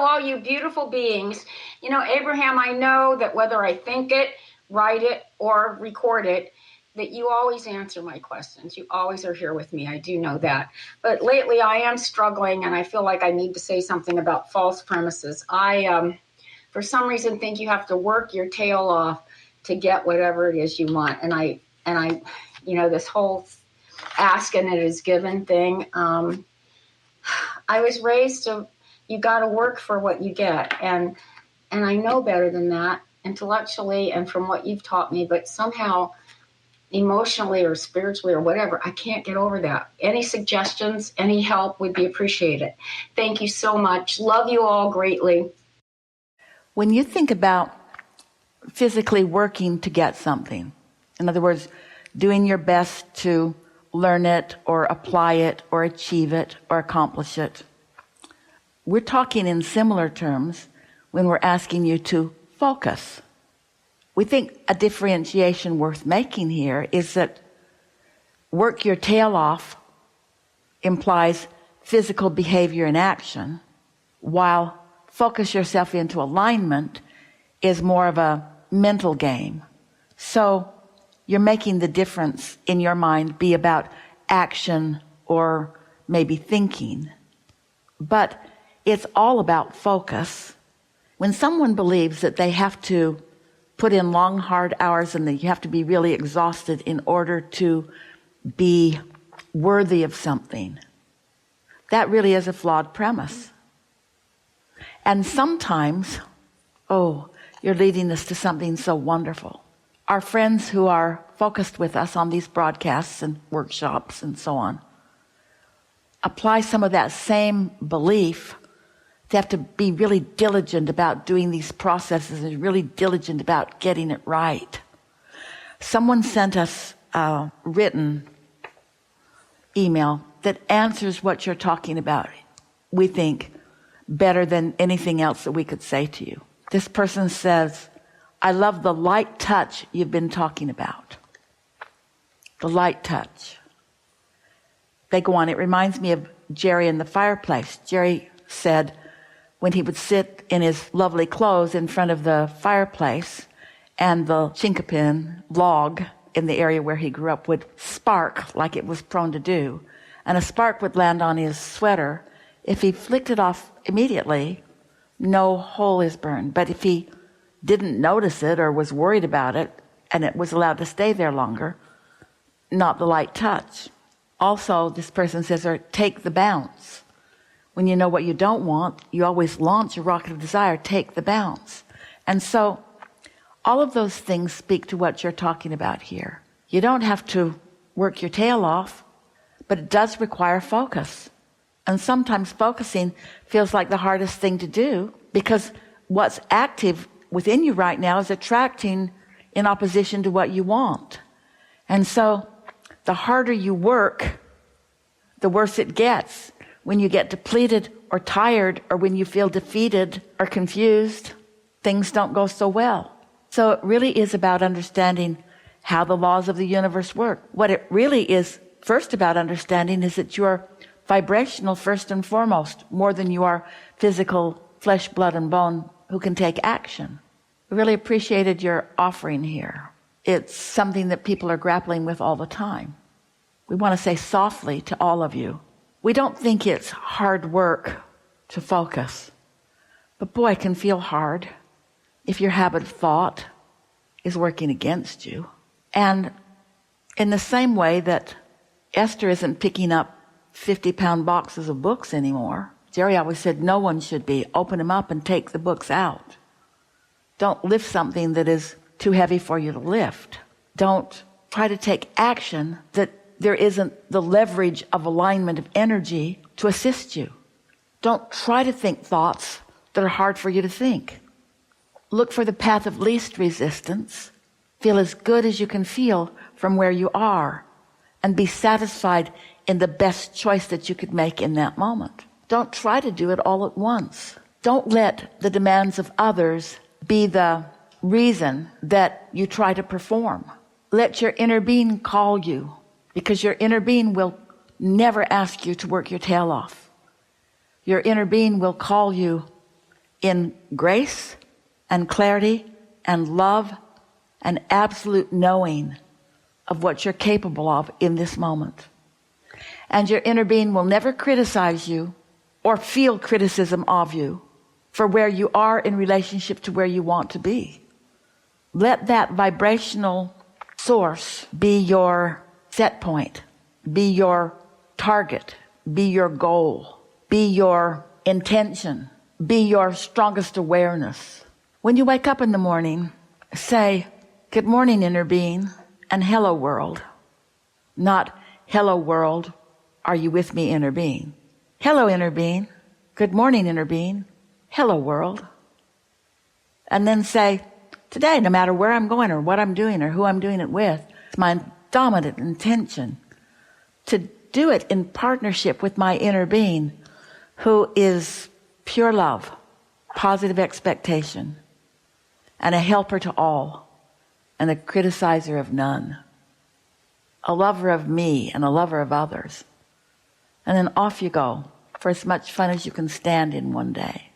all you beautiful beings. You know, Abraham, I know that whether I think it, write it, or record it, that you always answer my questions. You always are here with me. I do know that. But lately I am struggling, and I feel like I need to say something about false premises. I, for some reason, think you have to work your tail off to get whatever it is you want. And I, you know, this whole ask and it is given thing. I was raised to, you got to work for what you get. And I know better than that intellectually and from what you've taught me, but somehow emotionally or spiritually or whatever, I can't get over that. Any suggestions, any help would be appreciated. Thank you so much. Love you all greatly. When you think about physically working to get something, in other words, doing your best to learn it or apply it or achieve it or accomplish it, we're talking in similar terms when we're asking you to focus. We think a differentiation worth making here is that work your tail off implies physical behavior and action, while focus yourself into alignment is more of a mental game. So you're making the difference in your mind be about action or maybe thinking. But it's all about focus. When someone believes that they have to put in long, hard hours and that you have to be really exhausted in order to be worthy of something, that really is a flawed premise. And sometimes, oh, you're leading us to something so wonderful. Our friends who are focused with us on these broadcasts and workshops and so on apply some of that same belief. They have to be really diligent about doing these processes and really diligent about getting it right. Someone sent us a written email that answers what you're talking about, we think, better than anything else that we could say to you. This person says, I love the light touch you've been talking about. The light touch. They go on, it reminds me of Jerry in the fireplace. Jerry said, when he would sit in his lovely clothes in front of the fireplace and the chinkapin log in the area where he grew up would spark like it was prone to do, and a spark would land on his sweater. If he flicked it off immediately, no hole is burned. But if he didn't notice it or was worried about it and it was allowed to stay there longer, not the light touch. Also, this person says, or take the bounce. When you know what you don't want, you always launch a rocket of desire, take the bounce. And so all of those things speak to what you're talking about here. You don't have to work your tail off, but it does require focus. And sometimes focusing feels like the hardest thing to do because what's active within you right now is attracting in opposition to what you want. And so the harder you work, the worse it gets. When you get depleted or tired or when you feel defeated or confused, things don't go so well. So it really is about understanding how the laws of the universe work. What it really is first about understanding is that you're vibrational first and foremost, more than you are physical, flesh, blood, and bone who can take action. I really appreciated your offering here. It's something that people are grappling with all the time. We want to say softly to all of you, we don't think it's hard work to focus, but boy, it can feel hard if your habit of thought is working against you. And in the same way that Esther isn't picking up 50-pound boxes of books anymore, Jerry always said no one should be. Open them up and take the books out. Don't lift something that is too heavy for you to lift. Don't try to take action that there isn't the leverage of alignment of energy to assist you. Don't try to think thoughts that are hard for you to think. Look for the path of least resistance. Feel as good as you can feel from where you are and be satisfied in the best choice that you could make in that moment. Don't try to do it all at once. Don't let the demands of others be the reason that you try to perform. Let your inner being call you, because your inner being will never ask you to work your tail off. Your inner being will call you in grace and clarity and love and absolute knowing of what you're capable of in this moment. And your inner being will never criticize you or feel criticism of you for where you are in relationship to where you want to be. Let that vibrational source be your set point, be your target, be your goal, be your intention, be your strongest awareness. When you wake up in the morning, say, good morning, inner being, and hello, world. Not, hello, world, are you with me, inner being? Hello, inner being. Good morning, inner being. Hello, world. And then say, today, no matter where I'm going or what I'm doing or who I'm doing it with, it's my dominant intention to do it in partnership with my inner being, who is pure love, positive expectation, and a helper to all, and a criticizer of none, a lover of me and a lover of others. And then off you go for as much fun as you can stand in one day.